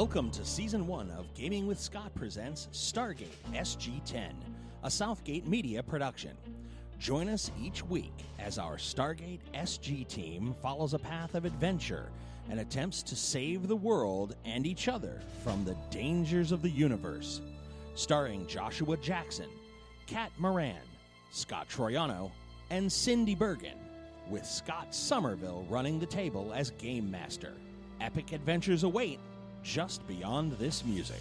Welcome to Season 1 of Gaming with Scott presents Stargate SG10, a Southgate Media production. Join us each week as our Stargate SG team follows a path of adventure and attempts to save the world and each other from the dangers of the universe. Starring Joshua Jackson, Kat Moran, Scott Troiano, and Cindy Bergen, with Scott Somerville running the table as Game Master. Epic adventures await just beyond this music.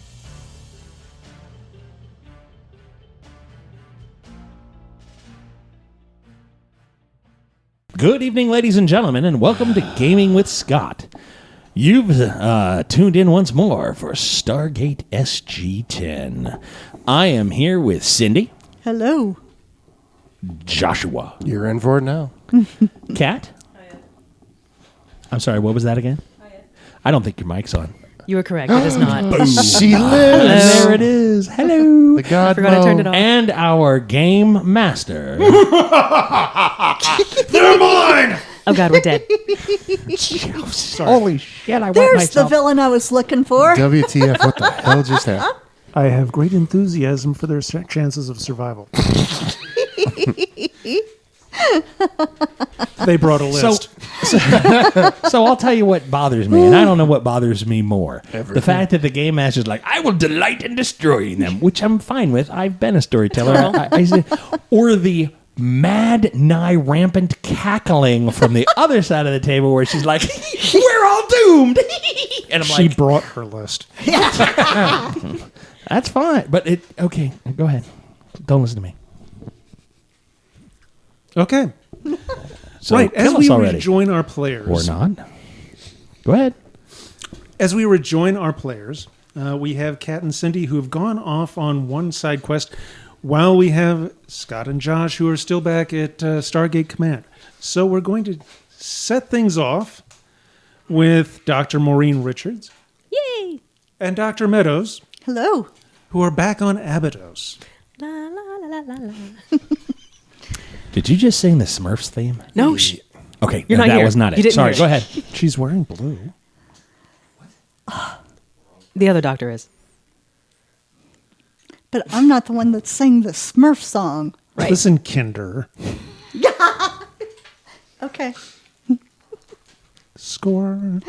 Good evening, ladies and gentlemen, and welcome to Gaming with Scott. You've tuned in once more for Stargate SG10. I am here with Cindy. Hello. Joshua. You're in for it now. Kat? I'm sorry, what was that again? I don't think your mic's on. You were correct. It is not. She And lives. there it is. Hello. The God I forgot I turned it off. And our Game Master. They're mine. Oh, God, we're dead. Holy shit, I wet There's myself. the villain I was looking for. WTF? What the hell just happened? I have great enthusiasm for their chances of survival. They brought a list. So I'll tell you what bothers me, and I don't know what bothers me more. Everything. The fact that the Game Master's like, I will delight in destroying them, which I'm fine with. I've been a storyteller. I say, or the mad, nigh rampant cackling from the other side of the table where she's like, we're all doomed. And I'm She like, brought her list. that's fine. But okay, go ahead. Don't listen to me. Okay. So Right, as kill we us already. rejoin our players. Or not. Go ahead. As we rejoin our players, we have Kat and Cindy who have gone off on one side quest, while we have Scott and Josh who are still back at Stargate Command. So we're going to set things off with Dr. Maureen Richards Yay. and Dr. Meadows, Hello. who are back on Abydos. La, la, la, la, la. Did you just sing the Smurfs theme? No, Okay, You're not that here. was not You it. didn't Sorry, hear go it. ahead. She's wearing blue. the other doctor is. But I'm not the one that sang the Smurf song. Right. Listen, Kinder. Okay. Score.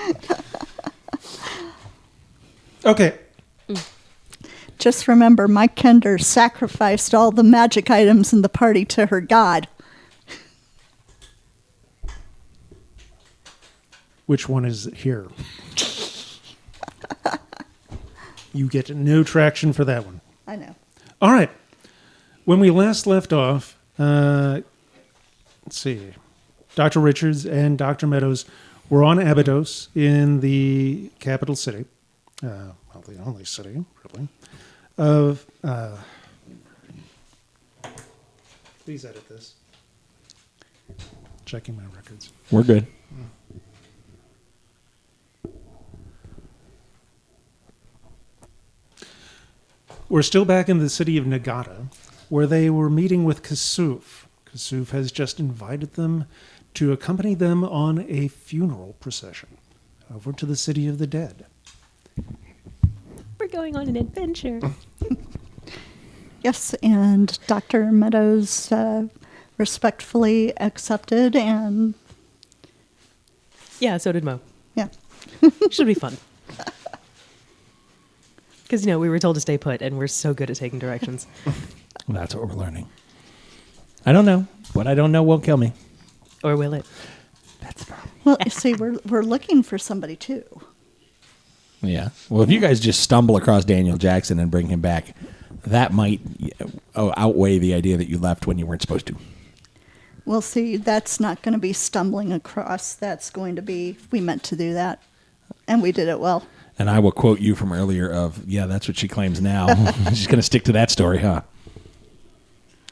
Okay. Just remember, my Kender sacrificed all the magic items in the party to her god. Which one is here? You get no traction for that one. I know. All right. When we last left off, let's see, Dr. Richards and Dr. Meadows were on Abydos in the capital city. Well, the only city, really. Of please edit this. Checking my records. We're good. We're still back in the city of Nagata, where they were meeting with Kasuf. Kasuf has just invited them to accompany them on a funeral procession over to the city of the dead. We're going on an adventure. Yes, and Dr. Meadows respectfully accepted, and Yeah, so did Mo. yeah. Should be fun. Because, we were told to stay put, and we're so good at taking directions. That's what we're learning. I don't know. What I don't know won't kill me. Or will it? That's the problem. Well, you see, we're looking for somebody too. Yeah. Well, if you guys just stumble across Daniel Jackson and bring him back, that might outweigh the idea that you left when you weren't supposed to. Well, see, that's not going to be stumbling across. That's going to be, we meant to do that, and we did it well. And I will quote you from earlier of, yeah, that's what she claims now. She's going to stick to that story, huh?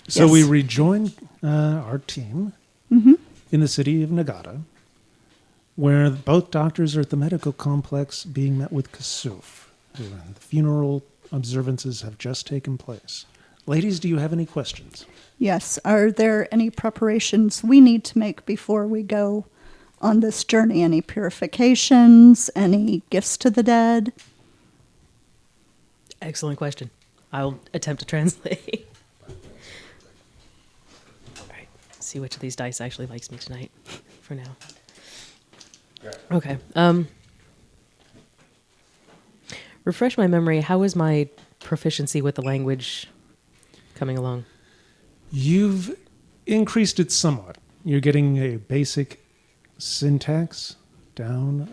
So Yes. we rejoin our team in the city of Nagata, where both doctors are at the medical complex being met with Kasuf. The funeral observances have just taken place. Ladies, do you have any questions? Yes. Are there any preparations we need to make before we go on this journey? Any purifications? Any gifts to the dead? Excellent question. I'll attempt to translate. All right. See which of these dice actually likes me tonight for now. Okay. Refresh my memory. How is my proficiency with the language coming along? You've increased it somewhat. You're getting a basic syntax down,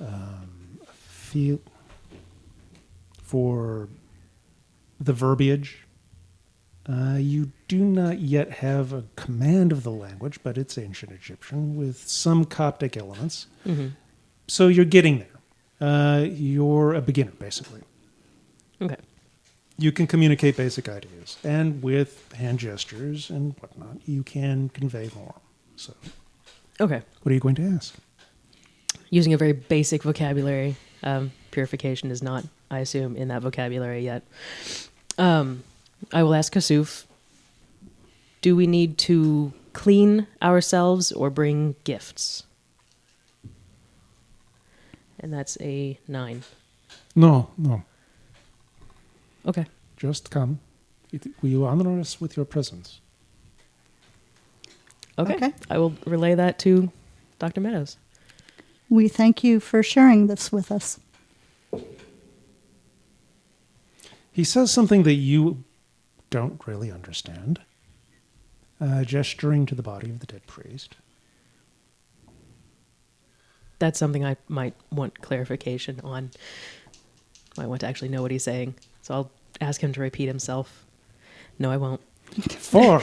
feel for the verbiage. You do not yet have a command of the language, but it's ancient Egyptian with some Coptic elements. Mm-hmm. So you're getting there. You're a beginner, basically. Okay. You can communicate basic ideas, and with hand gestures and whatnot, you can convey more. So, Okay. what are you going to ask? Using a very basic vocabulary. Purification is not, I assume, in that vocabulary yet. I will ask Kasuf, do we need to clean ourselves or bring gifts? And that's a 9. No. Okay. Just come. Will you honor us with your presence? Okay. I will relay that to Dr. Meadows. We thank you for sharing this with us. He says something that you don't really understand, gesturing to the body of the dead priest. That's something I might want clarification on. Might want to actually know what he's saying. So I'll ask him to repeat himself. No, I won't. 4.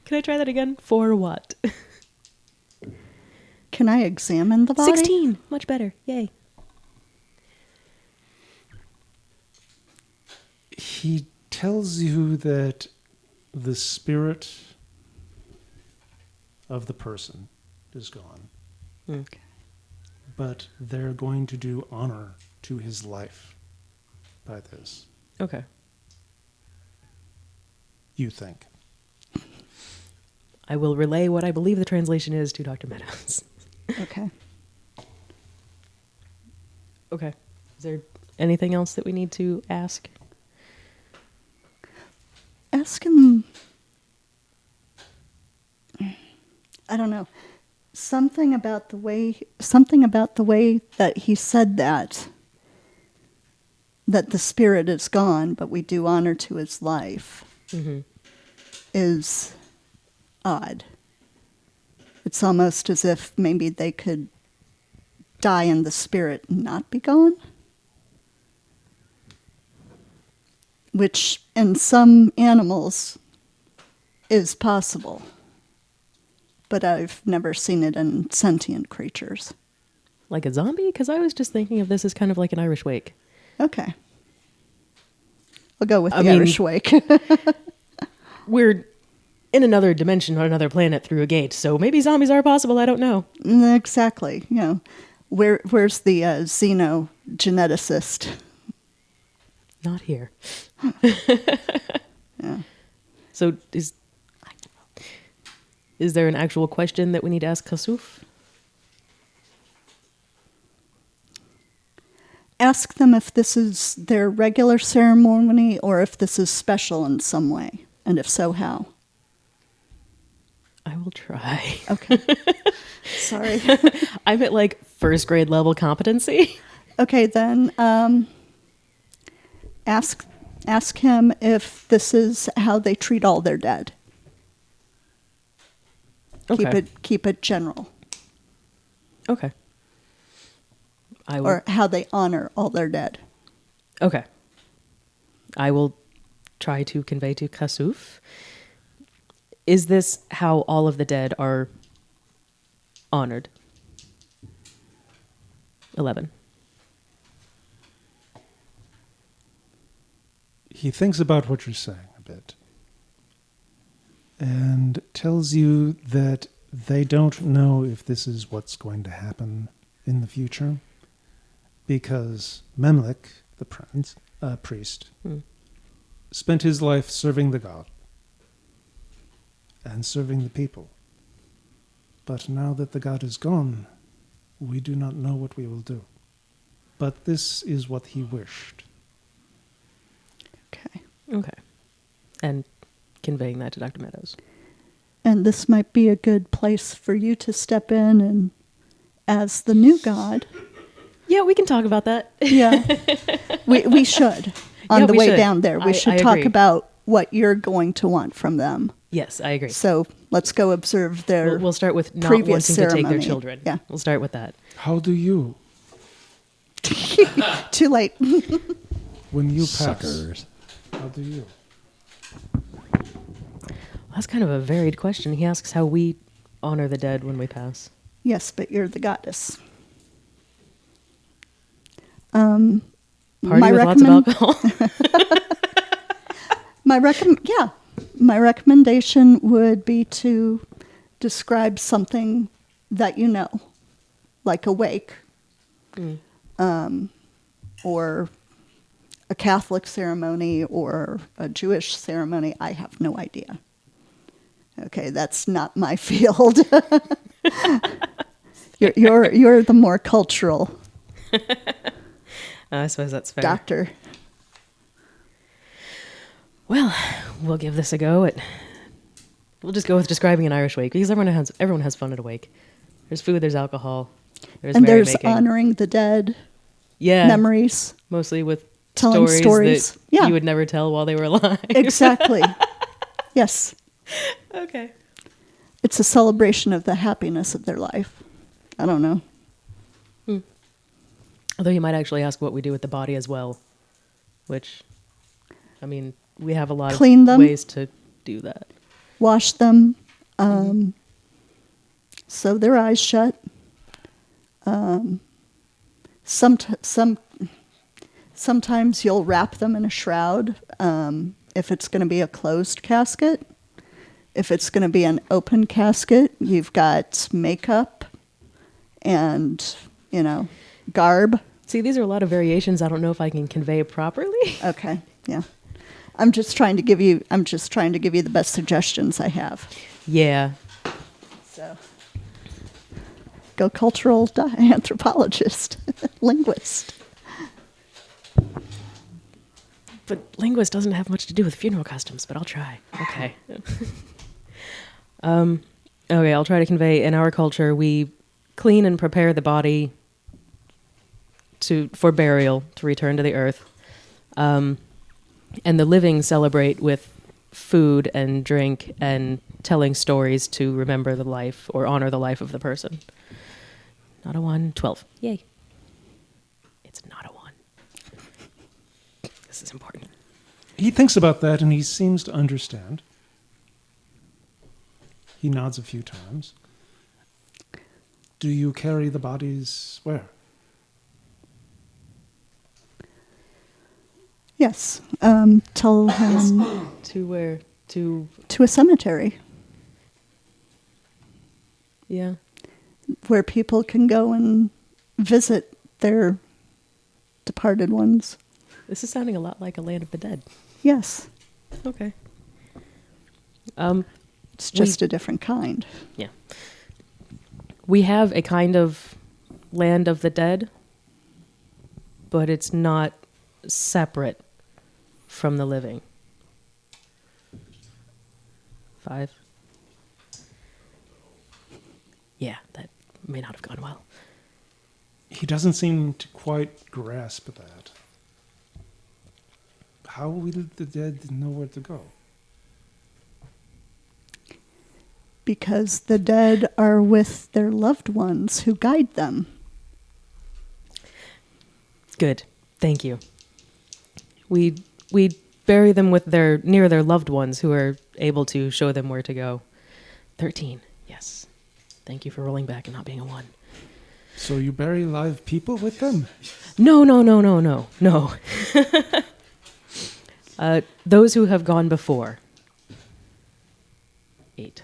Can I try that again? For what? Can I examine the body? 16. Much better. Yay. He tells you that the spirit of the person is gone, Okay. but they're going to do honor to his life by this, Okay. you think. I will relay what I believe the translation is to Dr. Meadows. Okay. Okay. Is there anything else that we need to ask? Ask him. I don't know. Something about the way that he said that the spirit is gone, but we do honor to his life, is odd. It's almost as if maybe they could die and the spirit not be gone. Which in some animals is possible. But I've never seen it in sentient creatures. Like a zombie? Because I was just thinking of this as kind of like an Irish wake. Okay. I'll go with the Irish wake. We're in another dimension on another planet through a gate, so maybe zombies are possible, I don't know. Exactly. You know, where's the xenogeneticist? Not here. Yeah. So is there an actual question that we need to ask Kasuf? Ask them if this is their regular ceremony or if this is special in some way, and if so, how. I will try. Okay. Sorry. I'm at like first grade level competency. Okay, then ask him if this is how they treat all their dead. Okay. Keep it general. Okay. I will. Or how they honor all their dead. Okay. I will try to convey to Kasuf. Is this how all of the dead are honored? 11. He thinks about what you're saying a bit and tells you that they don't know if this is what's going to happen in the future because Memlik, the priest, spent his life serving the god and serving the people. But now that the god is gone, we do not know what we will do. but this is what he wished. Okay. Okay. And conveying that to Dr. Meadows. And this might be a good place for you to step in and, as the new god, Yeah, we can talk about that. yeah, we should. On Yeah, the we way should. down there, we should I talk agree. about what you're going to want from them. Yes, I agree. So let's go observe their We'll start with not previous wanting to take ceremony. their children. Yeah. We'll start with that. How do you, Too late. when you pass, Suckers. how do you? That's kind of a varied question. He asks how we honor the dead when we pass. Yes, but you're the goddess. Party My with lots of alcohol. My recommendation would be to describe something that you know, like a wake, or a Catholic ceremony or a Jewish ceremony. I have no idea. Okay, that's not my field. You're the more cultural I suppose that's fair. doctor. Well, we'll give this a go. We'll just go with describing an Irish wake because everyone has fun at a wake. There's food, there's alcohol, there's And there's merrymaking. honoring the dead, Yeah, memories, mostly with telling stories. that Yeah. you would never tell while they were alive. Exactly. Yes. Okay. It's a celebration of the happiness of their life. I don't know. Although you might actually ask what we do with the body as well, which, I mean, we have a lot Clean of them. ways to do that. Wash them, sew their eyes shut. Sometimes you'll wrap them in a shroud if it's going to be a closed casket. If it's going to be an open casket, you've got makeup and, garb. See, these are a lot of variations I don't know if I can convey properly. Okay, yeah. I'm just trying to give you the best suggestions I have. Yeah. So, go cultural anthropologist, linguist. But linguist doesn't have much to do with funeral customs, but I'll try. Okay. Okay, I'll try to convey in our culture we clean and prepare the body for burial, to return to the earth. And the living celebrate with food and drink and telling stories to remember the life or honor the life of the person. Not a 1, 12. Yay. It's not a 1. This is important. He thinks about that and he seems to understand. He nods a few times. Do you carry the bodies where? Yes. Tell him To where? To, to a cemetery yeah. where people can go and visit their departed ones. This is sounding a lot like a Land of the Dead. Yes. Okay. It's just a different kind. Yeah. We have a kind of Land of the Dead, but it's not separate from the living. 5. Yeah, that may not have gone well. He doesn't seem to quite grasp that. How will the dead know where to go? Because the dead are with their loved ones who guide them. Good. Thank you. We bury them with near their loved ones who are able to show them where to go. 13. Yes. Thank you for rolling back and not being a 1. So you bury live people with them? No. Those who have gone before. 8.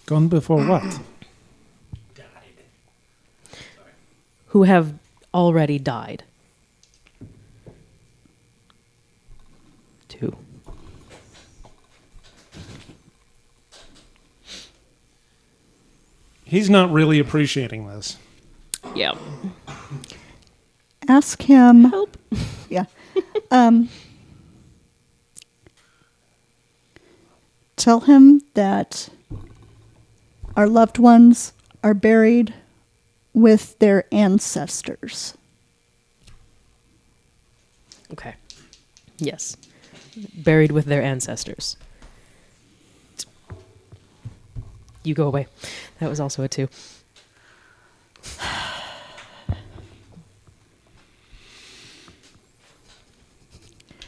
Gone before what? Who have already died. 2. He's not really appreciating this. Yeah. Ask him. Help. Yeah. Tell him that our loved ones are buried with their ancestors. Okay. Yes. Buried with their ancestors. You go away. That was also a 2.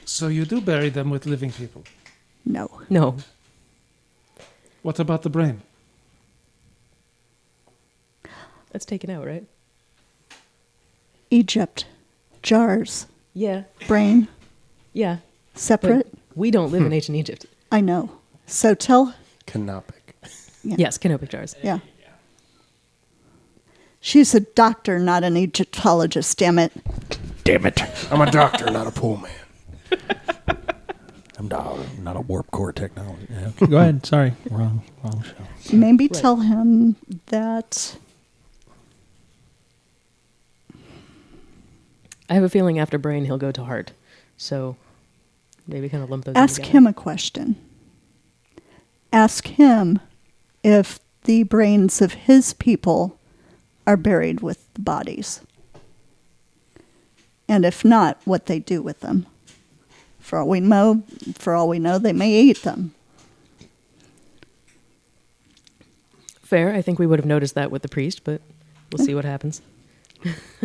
So you do bury them with living people. No. No. What about the brain? That's taken out, right? Egypt. Jars. Yeah. Brain. Yeah. Separate. But we don't live in ancient Egypt. I know. So tell. Canopic. Yeah. Yes, canopic jars. Yeah. She's a doctor, not an Egyptologist, damn it. Damn it. I'm a doctor, not a pool man. I'm not a warp core technology. Yeah. Go ahead. Sorry. Wrong show. Maybe tell him that. I have a feeling after brain he'll go to heart. So maybe kind of lump those in Ask together. him a question. Ask him if the brains of his people are buried with the bodies. And if not, what they do with them. For all we know, they may eat them. Fair. I think we would have noticed that with the priest, but we'll see what happens.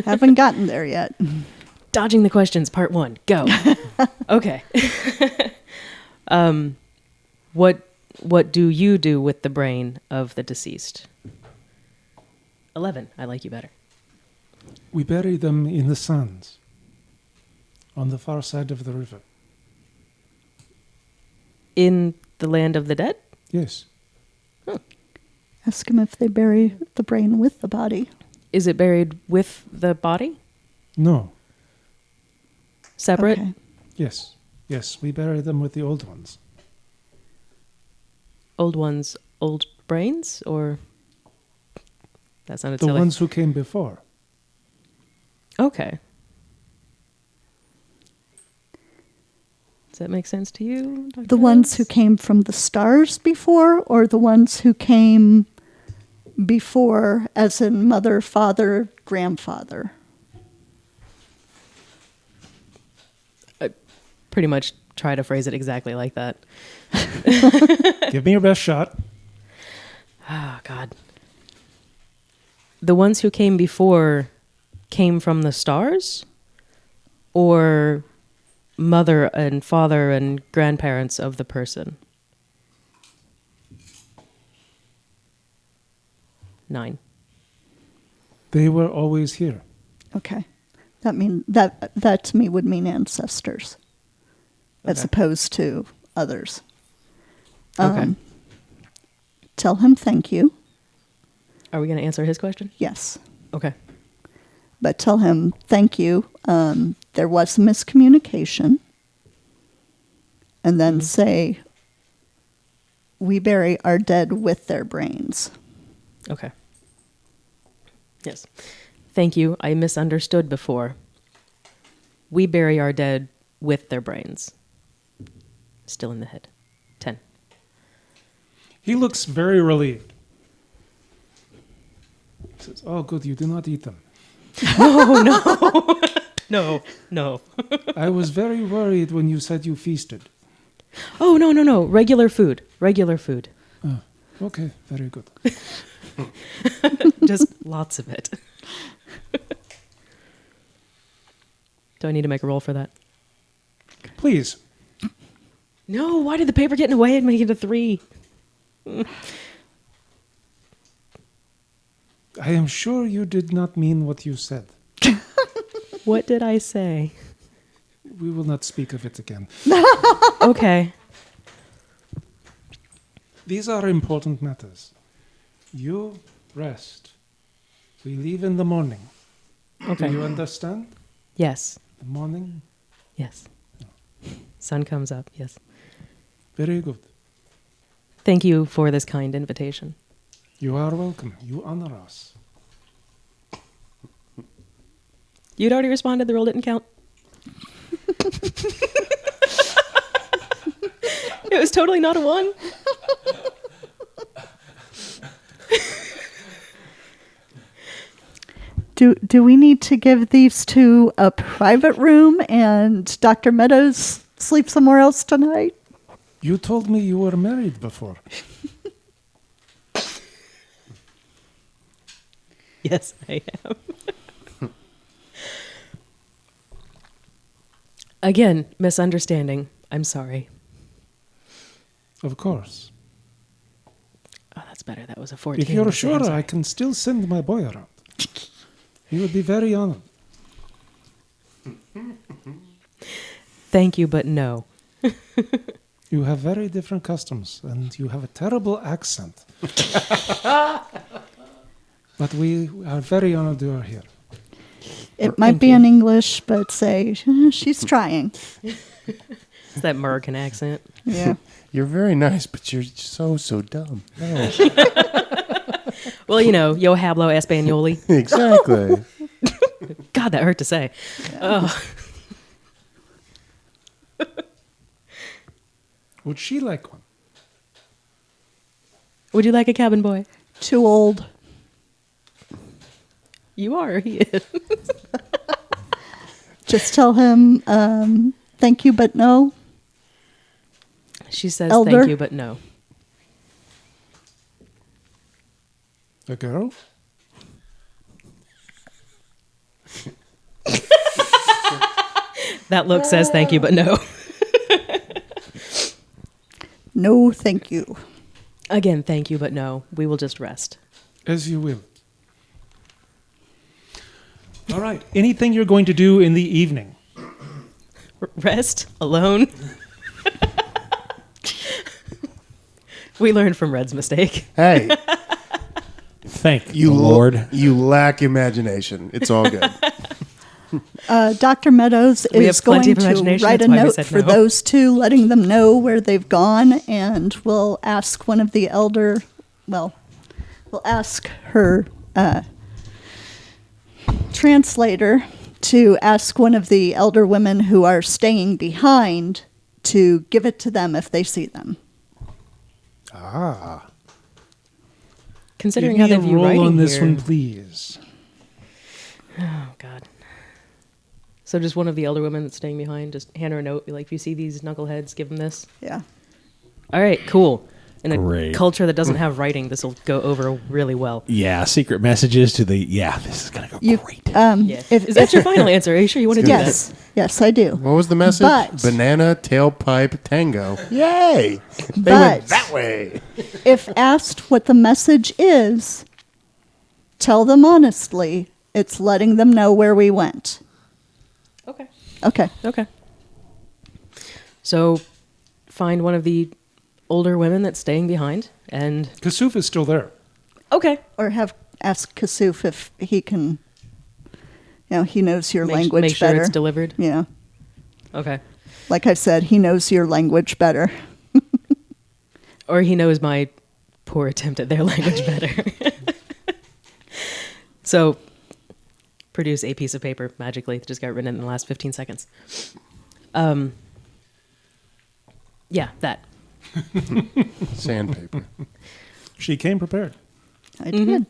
Haven't gotten there yet. Dodging the questions, part 1. Go. Okay. What do you do with the brain of the deceased? 11. I like you better. We bury them in the sands on the far side of the river. In the land of the dead? Yes. Ask him if they bury the brain with the body. Is it buried with the body? No. Separate? Okay. Yes. Yes, we bury them with the old ones. Old ones, old brains? Or that sounded The silly. ones who came before. Okay. Does that make sense to you, Dr. The ones who Evans? came from the stars before, or the ones who came before, as in mother, father, grandfather? Pretty much try to phrase it exactly like that. Give me your best shot. Oh, God. The ones who came before came from the stars? Or mother and father and grandparents of the person? 9. They were always here. Okay. That to me would mean ancestors, as Okay. opposed to others. Okay. Tell him thank you. Are we going to answer his question? Yes. Okay. But tell him thank you. There was a miscommunication. And then say, we bury our dead with their brains. Okay. Yes. Thank you. I misunderstood before. We bury our dead with their brains. Still in the head. 10. He looks very relieved. He says, "Oh, good, you do not eat them. No. I was very worried when you said you feasted." Oh, no. Regular food. Okay, very good. Just lots of it. Do I need to make a roll for that? Please. No, why did the paper get in the way and make it a 3? I am sure you did not mean what you said. What did I say? We will not speak of it again. Okay. These are important matters. You rest. We leave in the morning. Okay. Do you understand? Yes. The morning? Yes. Sun comes up. Yes. Very good. Thank you for this kind invitation. You are welcome. You honor us. You'd already responded. The roll didn't count. It was totally not a 1. Do we need to give these two a private room and Dr. Meadows sleep somewhere else tonight? You told me you were married before. Yes, I am. Again, misunderstanding. I'm sorry. Of course. Oh, that's better. That was a 14. If you're I'm sure, sorry. I can still send my boy around. He would be very honored. Thank you, but no. You have very different customs, and you have a terrible accent. But we are very honored you are here. It might be in English, but say, she's trying. It's that American accent. Yeah. You're very nice, but you're so dumb. No. Well, yo hablo españoli. Exactly. God, that hurt to say. Oh. Would she like one? Would you like a cabin boy? Too old. You are. He is. Just tell him, thank you, but no. She says Elder? thank you, but no. A girl? That look says thank you, but no. No, thank you. Again, thank you, but no. We will just rest. As you will. All right. Anything you're going to do in the evening? Rest alone. We learned from Red's mistake. Hey, Thank you you, Lord. You lack imagination. It's all good. Dr. Meadows We have is going plenty of to imagination, write a that's why we note said for no. those two, letting them know where they've gone, and we'll ask one of the we'll ask her translator to ask one of the elder women who are staying behind to give it to them if they see them. Ah. Considering Give how me a they've you roll writing on this here. one, please. Oh, God. So just one of the elder women that's staying behind, just hand her a note. Be like, if you see these knuckleheads, give them this. Yeah. All right, cool. In a Great. culture that doesn't have writing, this will go over really well. Yeah, secret messages to the. Yeah, this is going to go You, great. Yeah. Is that your final answer? Are you sure you want to do yes. Yes, I do. What was the message? But- Banana tailpipe tango. Yay! They But- went that way. If asked what the message is, tell them honestly. It's letting them know where we went. Okay. Okay. Okay. So find one of the older women that's staying behind and... Kasuf is still there. Okay. Or ask Kasuf if he can, he knows your language make sure better. it's delivered. Yeah. Okay. Like I said, he knows your language better. Or he knows my poor attempt at their language better. So, produce a piece of paper magically that just got written in the last 15 seconds. Yeah, that. Sandpaper. She came prepared. I did.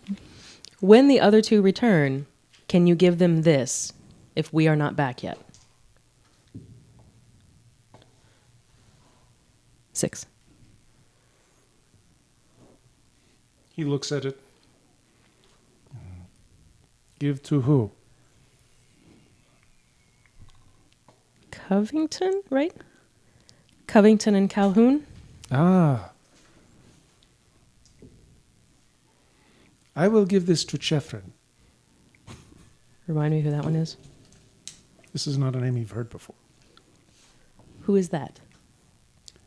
When the other two return, can you give them this if we are not back yet? 6. He looks at it. Give to who? Covington, right? Covington and Calhoun? Ah. I will give this to Chefrin. Remind me who that one is. This is not a name you've heard before. Who is that?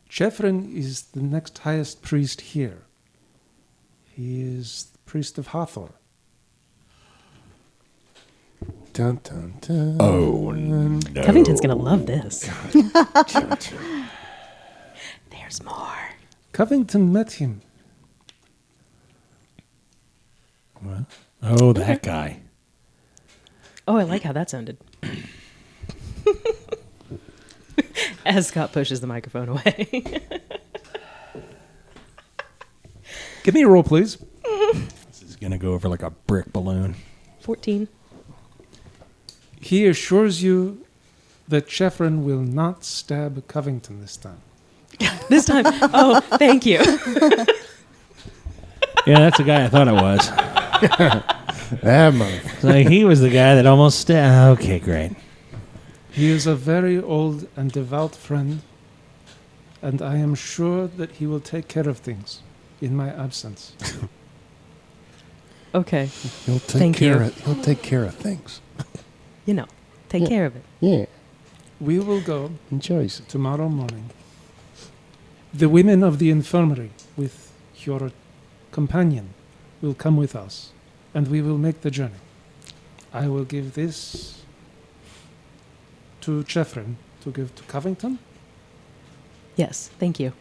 Chefrin is the next highest priest here. He is the priest of Hathor. Dun, dun, dun. Oh, no. Covington's going to love this. There's more. Covington met him. Oh, that guy. Oh, I like how that sounded. As Scott pushes the microphone away. Give me a roll, please. This is going to go over like a brick balloon. 14. He assures you that Chefrin will not stab Covington this time. This time. Oh, thank you. Yeah, that's the guy I thought it was. That mother. Like he was the guy that almost stabbed. Okay, great. He is a very old and devout friend, and I am sure that he will take care of things in my absence. Okay. He'll take Thank care you. of he'll take care of things. Take Yeah. care of it. Yeah. We will go Enjoys it. tomorrow morning. The women of the infirmary with your companion will come with us, and we will make the journey. I will give this to Chefrin to give to Covington. Yes, thank you.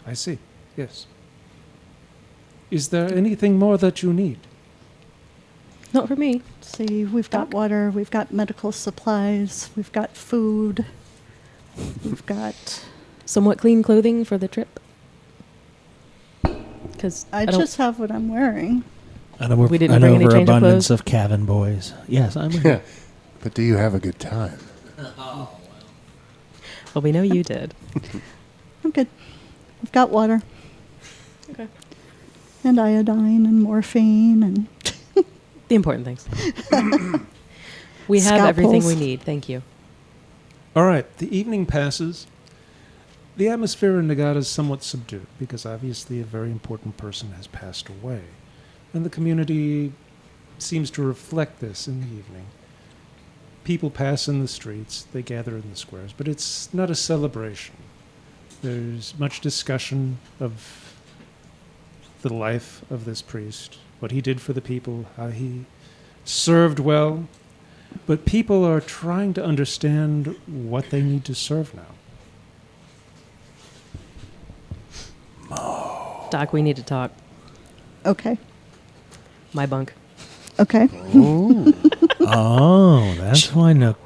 I see. Yes. Is there anything more that you need? Not for me. See, we've got Doc? water, we've got medical supplies, we've got food, we've got. Somewhat clean clothing for the trip. Because I just have what I'm wearing. We didn't bring any change of overabundance clothes? of cabin boys. Yes, I'm. Yeah. But do you have a good time? Well, we know you did. I'm good. We've got water Okay. and iodine and morphine and The important things. We have everything we Scalpels. need. Thank you. All right. The evening passes. The atmosphere in Nagata is somewhat subdued because obviously a very important person has passed away. And the community seems to reflect this in the evening. People pass in the streets, they gather in the squares, but it's not a celebration. There's much discussion of the life of this priest, what he did for the people, how he served well. But people are trying to understand what they need to serve now. Doc, we need to talk. okay. My bunk. Okay. Ooh. Oh, that's why no.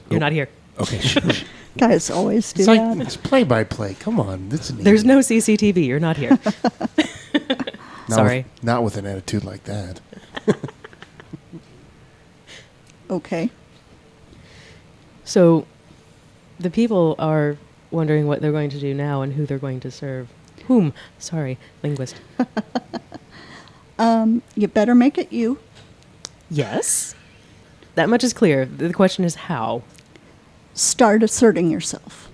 You're not here. Okay, shh. Guys always do It's like that. it's play by play. Come on. This is There's no CCTV. You're not here. Sorry. Not with an attitude like that. Okay. So the people are wondering what they're going to do now and who they're going to serve. Whom? Sorry, linguist. You better make it you. Yes. That much is clear. The question is how. Start asserting yourself.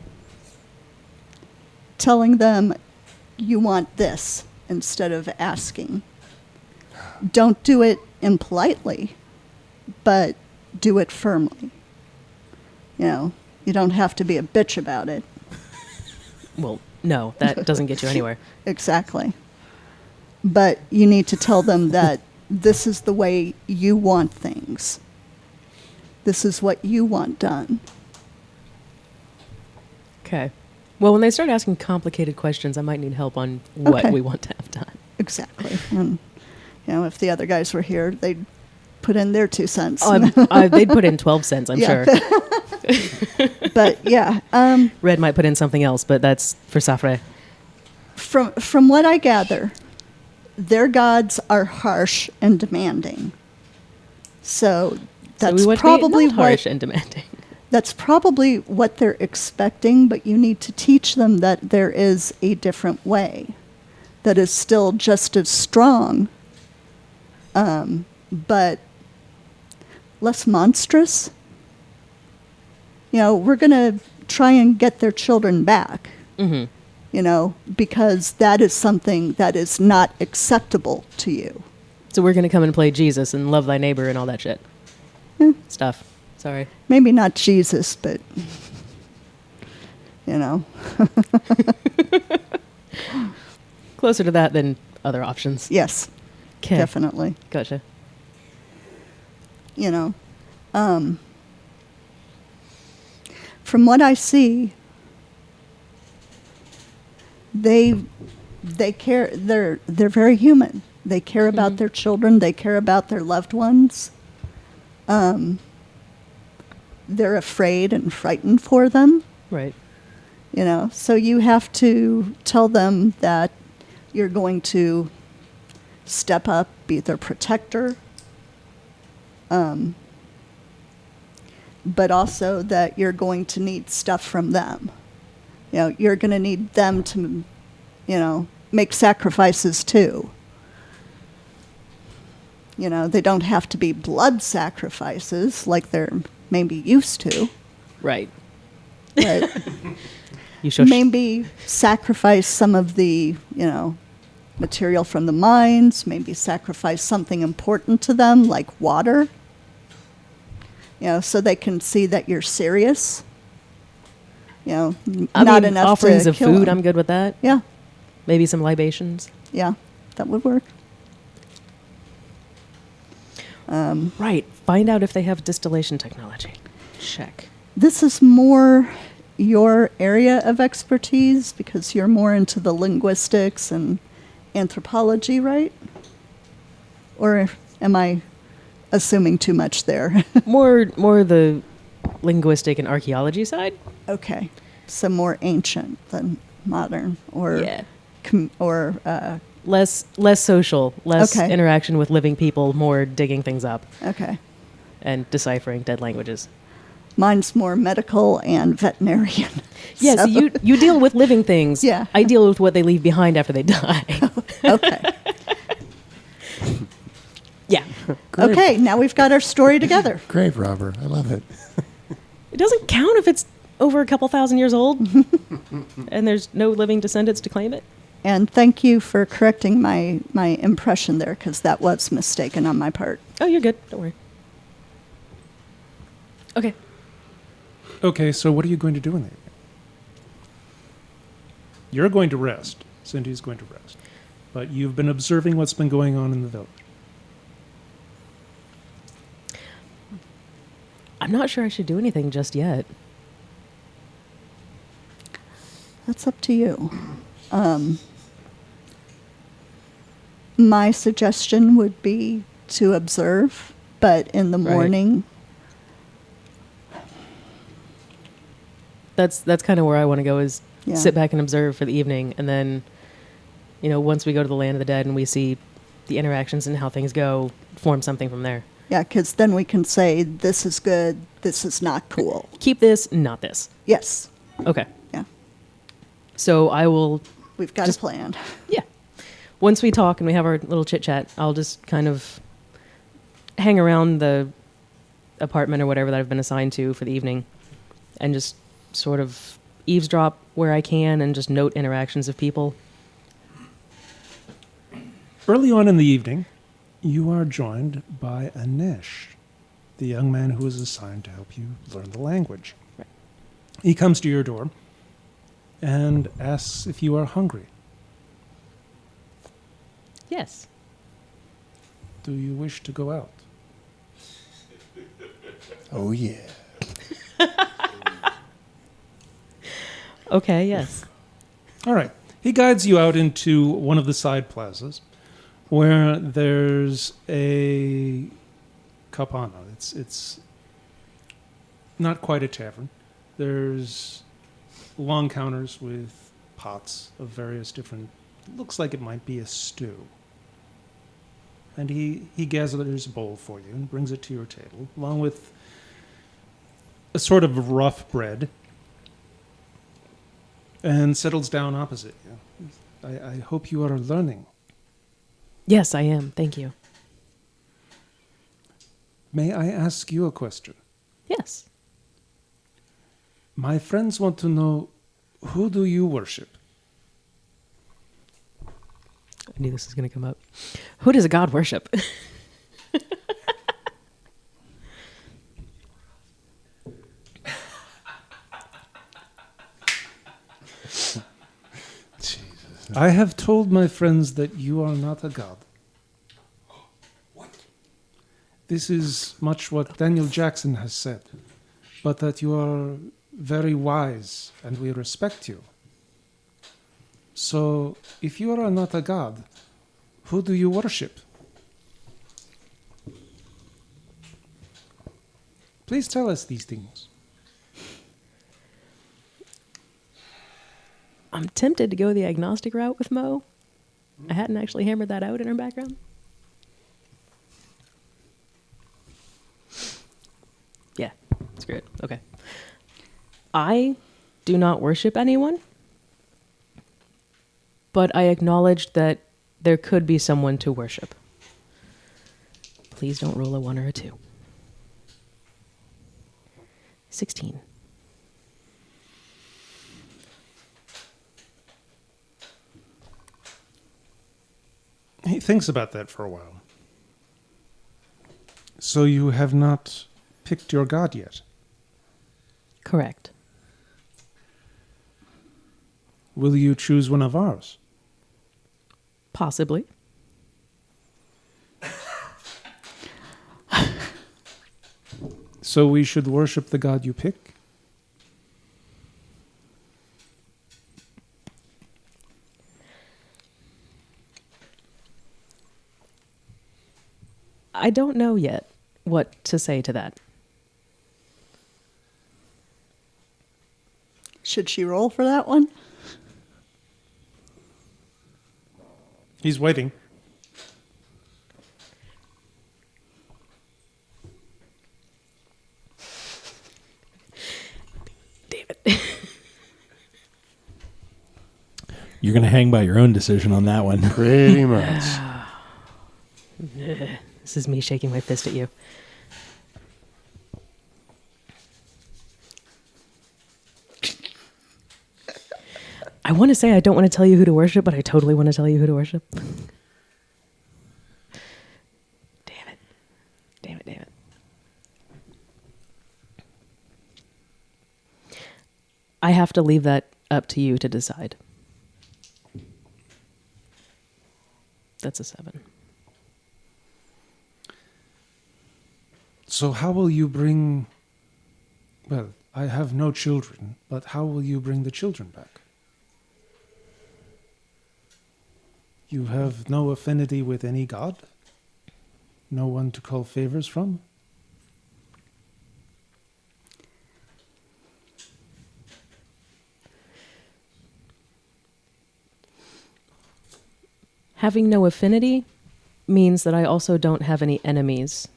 Telling them you want this instead of asking. Don't do it impolitely, but do it firmly. You know, you don't have to be a bitch about it. Well, no, that doesn't get you anywhere. Exactly. But you need to tell them that this is the way you want things. This is what you want done. Okay. Well, when they start asking complicated questions, I might need help on what Okay. we want to have done. Exactly. And, you know, if the other guys were here, they'd put in their 2 cents. They'd put in 12 cents, I'm Yeah. sure. But yeah, Red might put in something else, but that's for Safre. from what I gather, their gods are harsh and demanding. So that's so we want probably to be not harsh what and demanding. that's probably what they're expecting, but you need to teach them that there is a different way that is still just as strong, but less monstrous. You know, we're going to try and get their children back, Mm-hmm. you know, because that is something that is not acceptable to you. So we're going to come and play Jesus and love thy neighbor and all that shit. Stuff. Sorry. Maybe not Jesus, but, you know. Closer to that than other options. Yes, 'Kay. definitely. Gotcha. You know, from what I see, they care. They're very human. They care about their children. They care about their loved ones. they're afraid and frightened for them. Right. So you have to tell them that you're going to step up, be their protector, but also that you're going to need stuff from them. You're going to need them to, make sacrifices too. They don't have to be blood sacrifices like they're maybe used to. Right. But You shush. maybe sacrifice some of the, material from the mines, maybe sacrifice something important to them like water, so they can see that you're serious. I Not mean, enough offerings to of kill food, 'em. I'm good with that. Yeah, Maybe some libations. yeah, that would work. Right. Find out if they have distillation technology. Check. This is more your area of expertise because you're more into the linguistics and anthropology, right? Or am I assuming too much there? More the linguistic and archaeology side. Okay, so more ancient than modern, or Yeah. Less social, less Okay. interaction with living people, more digging things up okay. and deciphering dead languages. Mine's more medical and veterinarian. Yeah, so you deal with living things. Yeah. I deal with what they leave behind after they die. Okay. Yeah. Okay, now we've got our story together. Grave robber. I love it. It doesn't count if it's over a couple thousand years old and there's no living descendants to claim it. And thank you for correcting my impression there, because that was mistaken on my part. Oh, you're good. Don't worry. Okay. Okay, so what are you going to do in the evening? You're going to rest. Cindy's going to rest. But you've been observing what's been going on in the village. I'm not sure I should do anything just yet. That's up to you. My suggestion would be to observe, but in the Right. morning, That's kind of where I want to go is Yeah. sit back and observe for the evening. And then, once we go to the land of the dead and we see the interactions and how things go, form something from there. yeah, because then we can say, this is good, this is not cool. Keep this, not this. Yes, Okay. yeah, So I will, we've got Just- a plan. yeah. Once we talk and we have our little chit chat, I'll just kind of hang around the apartment or whatever that I've been assigned to for the evening and just sort of eavesdrop where I can and just note interactions of people. Early on in the evening, you are joined by Anish, the young man who is assigned to help you learn the language. Right. He comes to your door and asks if you are hungry. Yes. Do you wish to go out? Oh, yeah. Okay, yes. All right. He guides you out into one of the side plazas where there's a kapana. It's not quite a tavern. There's long counters with pots of various different, looks like it might be a stew. And he gathers a bowl for you and brings it to your table, along with a sort of rough bread, and settles down opposite you. I hope you are learning. Yes, I am. Thank you. May I ask you a question? Yes. My friends want to know, who do you worship? I knew this was going to come up. Who does a god worship? Jesus. I have told my friends that you are not a god. What? This is much what Daniel Jackson has said, but that you are very wise and we respect you. So, if you are not a god, who do you worship? Please tell us these things. I'm tempted to go the agnostic route with Mo. I hadn't actually hammered that out in her background. Yeah, screw it. Okay. I do not worship anyone, but I acknowledge that there could be someone to worship. Please don't roll a 1 or a 2. 16. He thinks about that for a while. So you have not picked your god yet? Correct. Will you choose one of ours? Possibly. So we should worship the god you pick? I don't know yet what to say to that. Should she roll for that one? He's waiting. David. You're going to hang by your own decision on that one. Pretty much. This is me shaking my fist at you. I want to say I don't want to tell you who to worship, but I totally want to tell you who to worship. Damn it. Damn it, damn it. I have to leave that up to you to decide. That's a 7. So how will you bring... Well, I have no children, but how will you bring the children back? You have no affinity with any god? No one to call favors from? Having no affinity means that I also don't have any enemies.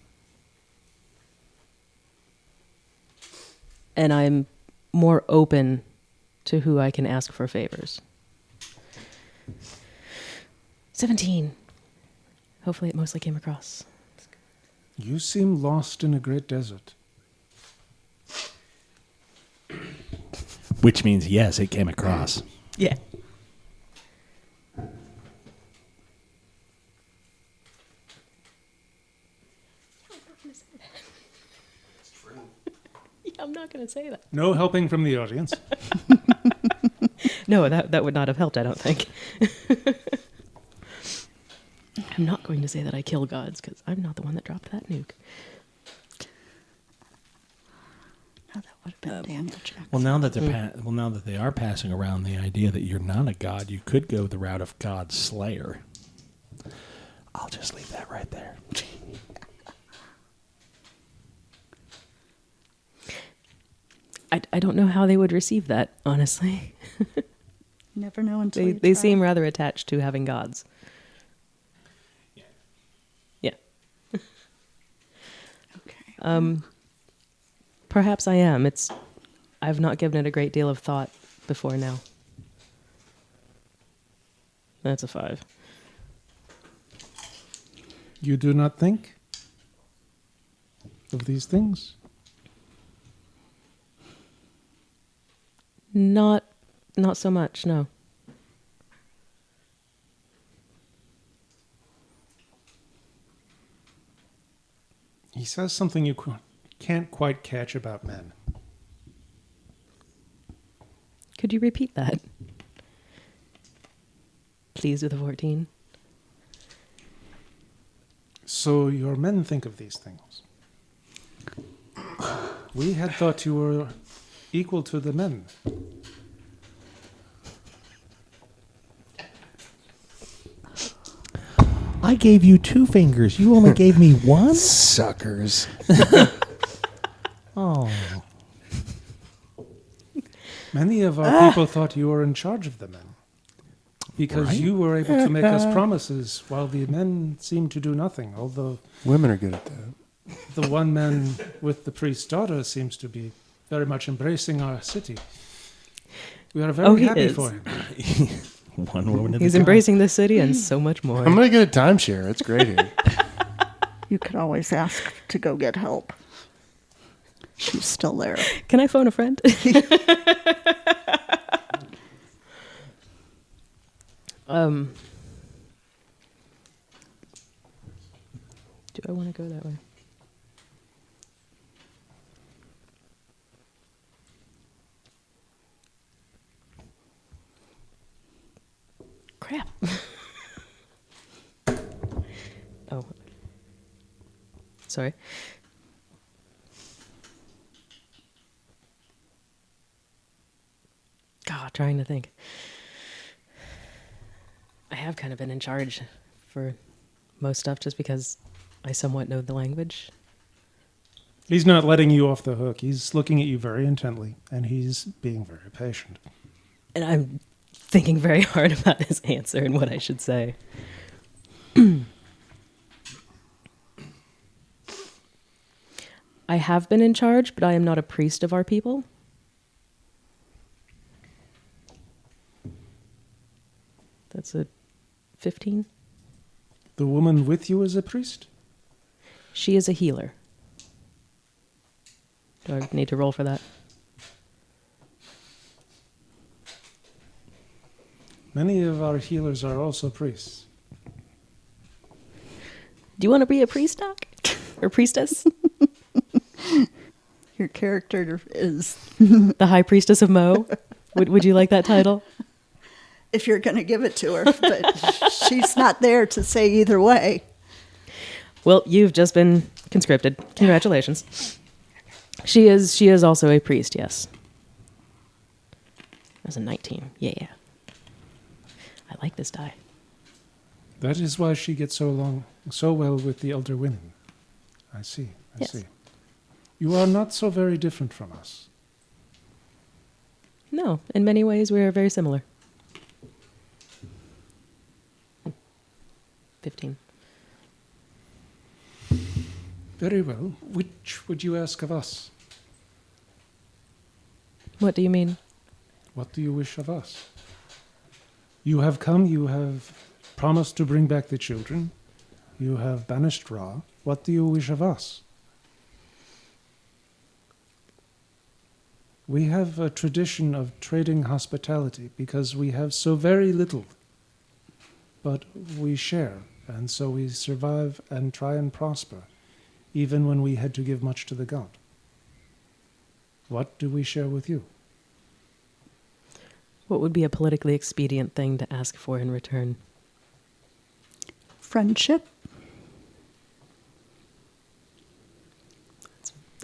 And I'm more open to who I can ask for favors. 17. Hopefully it mostly came across. You seem lost in a great desert. Which means, yes, it came across. Yeah. I'm not going to say that. No helping from the audience. No, that would not have helped, I don't think. I'm not going to say that I kill gods, because I'm not the one that dropped that nuke. No, that would have been Daniel Jackson. Well, now that they're now that they are passing around the idea that you're not a god, you could go the route of God Slayer. I'll just leave that right there. I don't know how they would receive that, honestly. Never know until They you seem try. rather attached to having gods. Yeah. Okay. Perhaps I am. I've not given it a great deal of thought before now. That's a 5. You do not think of these things? Not so much, no. He says something you can't quite catch about men. Could you repeat that? Please with a 14. So your men think of these things. We had thought you were equal to the men. I gave you 2 fingers. You only gave me 1? Suckers. Oh. Many of our people thought you were in charge of the men. Because Right. you were able to make us promises while the men seemed to do nothing. Although Women are good at that. the one man with the priest's daughter seems to be very much embracing our city. We are very he happy is. for him. One woman at He's a time. embracing this city and so much more. I'm going to get a timeshare. It's great here. You could always ask to go get help. She's still there. Can I phone a friend? Do I want to go that way? Crap. Oh. Sorry. God, trying to think. I have kind of been in charge for most stuff just because I somewhat know the language. He's not letting you off the hook. He's looking at you very intently, and he's being very patient. And I'm thinking very hard about this answer and what I should say. I have been in charge, but I am not a priest of our people. That's a 15. The woman with you is a priest? She is a healer. Do I need to roll for that? Many of our healers are also priests. Do you want to be a priest, Doc? Or priestess? Your character is, The High Priestess of Mo? Would you like that title? if you're going to give it to her, but she's not there to say either way. Well, you've just been conscripted. Congratulations. She is also a priest, yes. That's a 19. Yeah. I like this die. That is why she gets so well with the elder women. I see. I Yes. see. You are not so very different from us. No, in many ways we are very similar. 15. Very well. Which would you ask of us? What do you mean? What do you wish of us? You have come, you have promised to bring back the children. You have banished Ra. What do you wish of us? We have a tradition of trading hospitality because we have so very little. But we share, and so we survive and try and prosper, even when we had to give much to the god. What do we share with you? What would be a politically expedient thing to ask for in return? Friendship?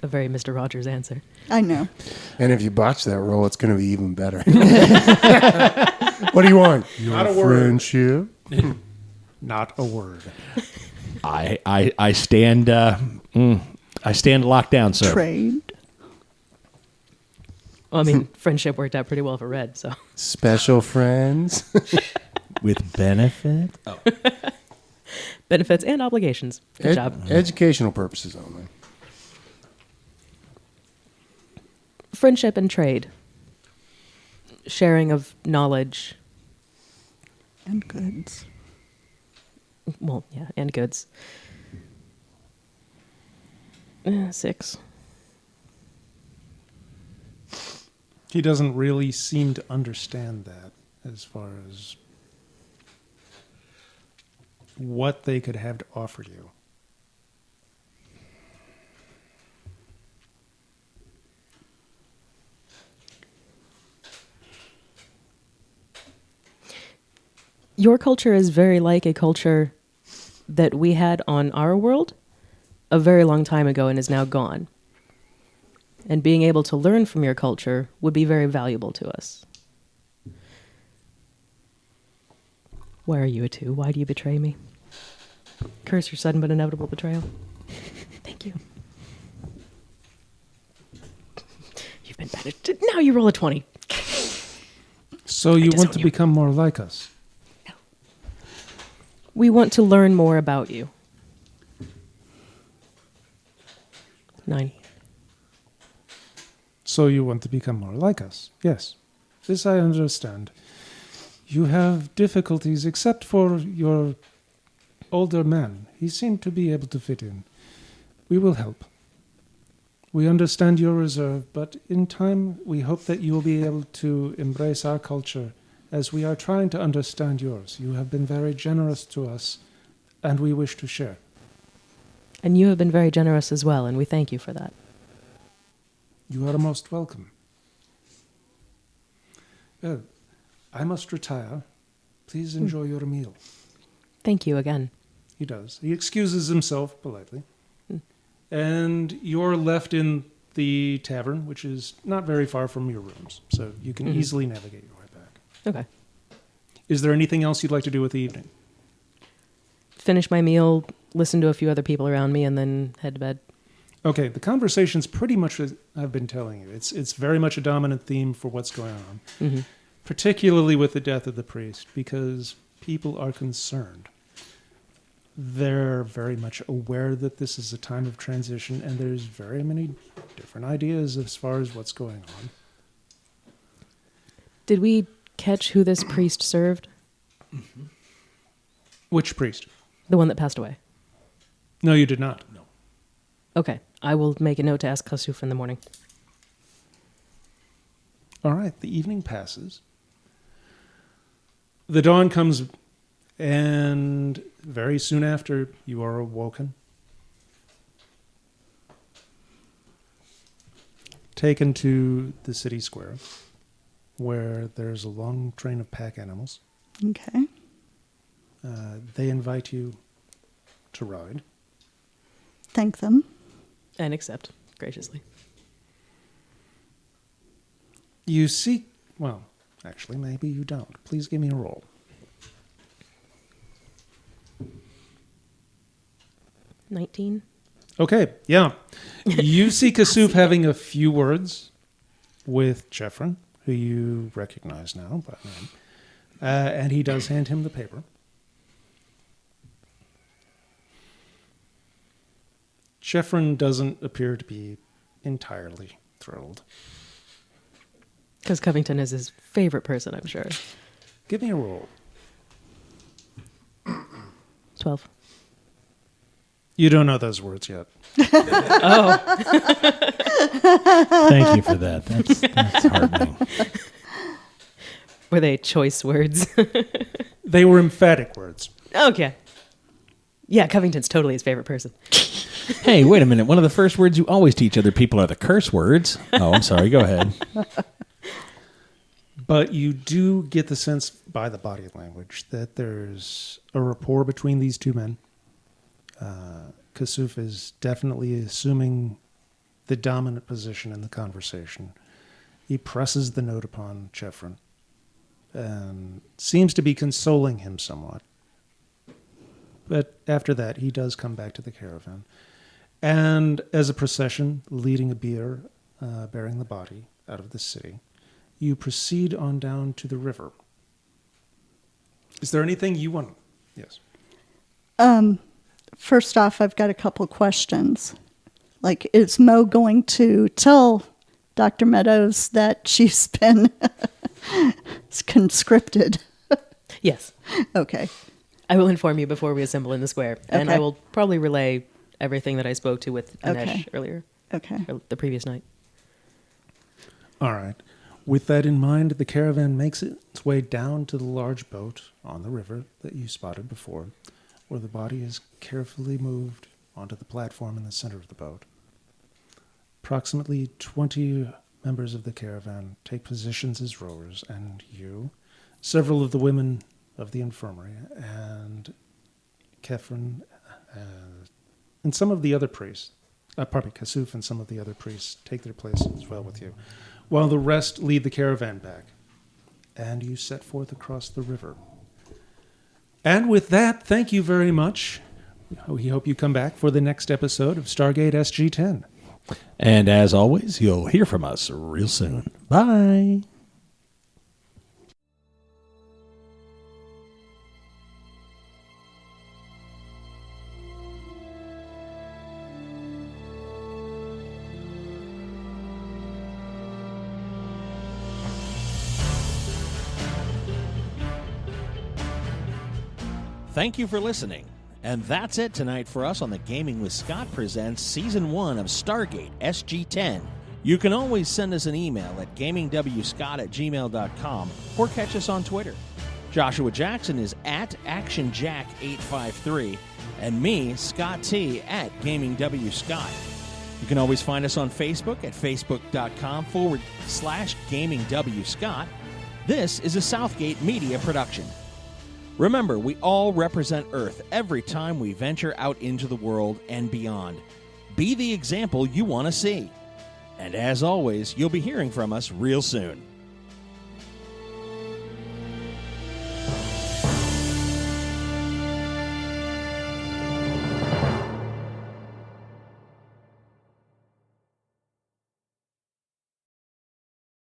A very Mr. Rogers answer. I know. And if you botch that roll, it's going to be even better. What do you want? Not Your a word. friendship? Not a word. I stand. I stand locked down, sir. Trade? Well, I mean, friendship worked out pretty well for Red, so. Special friends? With benefit. Oh, Benefits and obligations. Good job. Educational purposes only. Friendship and trade. Sharing of knowledge. And goods. Well, yeah, and goods. 6. He doesn't really seem to understand that as far as what they could have to offer you. Your culture is very like a culture that we had on our world a very long time ago and is now gone. And being able to learn from your culture would be very valuable to us. Why are you a 2? Why do you betray me? Curse your sudden but inevitable betrayal. Thank you. Now you roll a 20. So you want to disown you. become more like us? We want to learn more about you. 9. So you want to become more like us? Yes. This I understand. You have difficulties except for your older man. He seemed to be able to fit in. We will help. We understand your reserve, but in time we hope that you will be able to embrace our culture as we are trying to understand yours. You have been very generous to us, and we wish to share. And you have been very generous as well, and we thank you for that. You are most welcome. Well, I must retire. Please enjoy your meal. Thank you again. He does. He excuses himself politely. And you're left in the tavern, which is not very far from your rooms, so you can easily navigate your way back. Okay. Is there anything else you'd like to do with the evening? Finish my meal, listen to a few other people around me, and then head to bed. Okay, the conversation's pretty much as I've been telling you. It's very much a dominant theme for what's going on, particularly with the death of the priest, because people are concerned. They're very much aware that this is a time of transition, and there's very many different ideas as far as what's going on. Did we catch who this priest served? Which priest? The one that passed away. No, you did not. No. Okay. I will make a note to ask Khasuf in the morning. All right, the evening passes. The dawn comes, and very soon after, you are awoken. Taken to the city square, where there's a long train of pack animals. Okay. They invite you to ride. Thank them. And accept graciously. You see, well, actually, maybe you don't. Please give me a roll. 19. Okay, yeah. You see Kasuf having a few words with Jeffrin, who you recognize now by name. And he does hand him the paper. Jeffrin doesn't appear to be entirely thrilled. Because Covington is his favorite person, I'm sure. Give me a roll. 12. You don't know those words yet. Oh. Thank you for that. That's heartening. Were they choice words? They were emphatic words. Okay. Yeah, Covington's totally his favorite person. Hey, wait a minute. One of the first words you always teach other people are the curse words. Oh, I'm sorry. Go ahead. But you do get the sense by the body language that there's a rapport between these two men. Kasuf is definitely assuming the dominant position in the conversation. He presses the note upon Jeffrin and seems to be consoling him somewhat. But after that, he does come back to the caravan. And as a procession, leading a bier, bearing the body out of the city, you proceed on down to the river. Is there anything you want? Yes. First off, I've got a couple questions. Like, is Mo going to tell Dr. Meadows that she's been conscripted? Yes. Okay. I will inform you before we assemble in the square. And Okay. I will probably relay everything that I spoke to with Anesh Okay. earlier, Okay. or the previous night. All right. With that in mind, the caravan makes its way down to the large boat on the river that you spotted before, where the body is carefully moved onto the platform in the center of the boat. Approximately 20 members of the caravan take positions as rowers, and you, several of the women of the infirmary, and Kefren, and some of the other priests, Kasuf and some of the other priests take their place as well with you, while the rest lead the caravan back, and you set forth across the river. And with that, thank you very much. We hope you come back for the next episode of Stargate SG10. And as always, you'll hear from us real soon. Bye. Thank you for listening. And that's it tonight for us on the Gaming with Scott Presents Season 1 of Stargate SG10. You can always send us an email at gamingwscott@gmail.com or catch us on Twitter. Joshua Jackson is at ActionJack853 and me, Scott T, at GamingWScott. You can always find us on Facebook at facebook.com/GamingWScott. This is a Southgate Media production. Remember, we all represent Earth every time we venture out into the world and beyond. Be the example you want to see. And as always, you'll be hearing from us real soon.